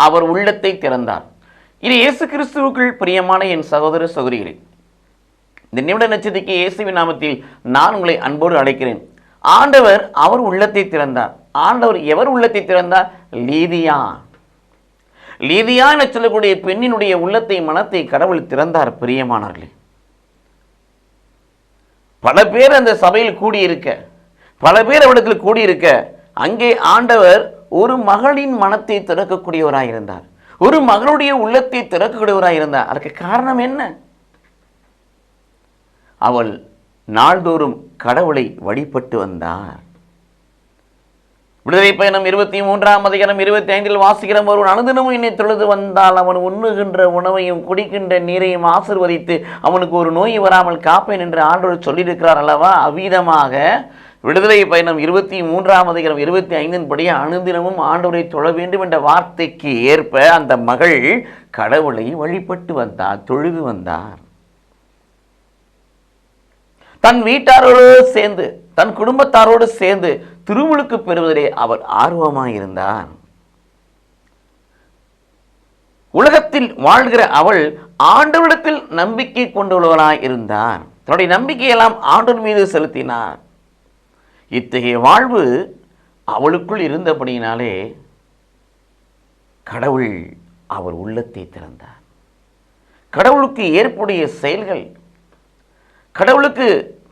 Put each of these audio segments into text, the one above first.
அவர் உள்ளத்தை திறந்தார். இது இயேசு கிறிஸ்துவுக்குள் பிரியமான என் சகோதர சகோதரிகளே, இந்த நிமிட நட்சத்திரக்கு இயேசுவின் நாமத்தில் நான் உங்களை அன்போடு அழைக்கிறேன். ஆண்டவர் அவர் உள்ளத்தை திறந்தார். ஆண்டவர் எவர் உள்ளத்தை திறந்தார்? லீதியா. லீதியா என சொல்லக்கூடிய பெண்ணினுடைய உள்ளத்தை, மனத்தை கடவுள் திறந்தார். பிரியமானவர்களே, பல பேர் அந்த சபையில் கூடியிருக்க, பல பேர் அவரிடத்தில் கூடியிருக்க, அங்கே ஆண்டவர் ஒரு மகளின் மனத்தை திறக்கக்கூடியவராயிருந்தார், ஒரு மகளுடைய உள்ளத்தை திறக்கக்கூடியவராயிருந்தார். அதற்கு காரணம் என்ன? அவள் நாள்தோறும் கடவுளை வழிபட்டு வந்தார். விடுதலை பயணம் 23ஆம் அதிகாரம் 25 வாசிக்கிறோம். ஒருவன் அனுதினமும் என்னை தொழுது வந்தால் அவன் உண்ணுகின்ற உணவையும் குடிக்கின்ற நீரையும் ஆசீர்வதித்து அவனுக்கு ஒரு நோய் வராமல் காப்பேன் என்று ஆண்டவர் சொல்லியிருக்கிறார் அல்லவா? அவ்விதமாக விடுதலை பயணம் 23ஆம் அதிகாரம் 25 படி அனுதினமும் ஆண்டவரை தொழ வேண்டும் என்ற வார்த்தைக்கு ஏற்ப அந்த மகள் கடவுளை வழிபட்டு வந்தார், தொழுது வந்தார். தன் வீட்டாரோடு சேர்ந்து, தன் குடும்பத்தாரோடு சேர்ந்து திருமுழுக்கு பெறுவதிலே அவர் ஆர்வமாயிருந்தார். உலகத்தில் வாழ்கிற அவள் ஆண்டவரிடத்தில் நம்பிக்கை கொண்டுள்ளவளாய் இருந்தார். தன்னுடைய நம்பிக்கையெல்லாம் ஆண்டவர் மீது செலுத்தினார். இத்தகைய வாழ்வு அவளுக்குள் இருந்தபடியினாலே கடவுள் அவர் உள்ளத்தை திறந்தார். கடவுளுக்கு ஏற்புடைய செயல்கள்,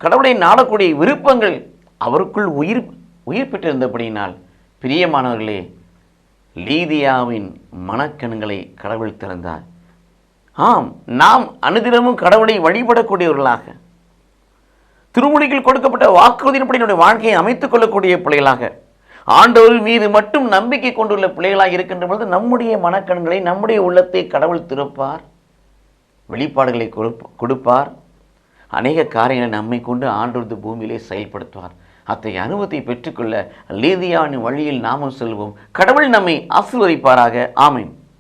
கடவுளை நாடக்கூடிய விருப்பங்கள் அவருக்குள் உயிர் பெற்றிருந்தபடியினால் பிரியமானவர்களே, லீதியாவின் மனக்கண்களை கடவுள் திறந்தார். ஆம், நாம் அனுதினமும் கடவுளை வழிபடக்கூடியவர்களாக, திருமுழுக்கில் கொடுக்கப்பட்ட வாக்குறுதியின்படி நம்முடைய வாழ்க்கையை அமைத்துக் கொள்ளக்கூடிய பிள்ளைகளாக, ஆண்டவர் மீது மட்டும் நம்பிக்கை கொண்டுள்ள பிள்ளைகளாக இருக்கின்ற பொழுது நம்முடைய மனக்கண்களை, நம்முடைய உள்ளத்தை கடவுள் திறப்பார், வெளிப்பாடுகளை கொடுப்பார். அநேக காரியங்களை நம்மை கொண்டு ஆண்டவர் பூமியிலே செயல்படுத்துவார். அத்தகைய அனுபவத்தை பெற்றுக்கொள்ள லீதியாவின் வழியில் நாமும் செல்வோம். கடவுள் நம்மை ஆசீர்வதிப்பாராக. ஆமென்.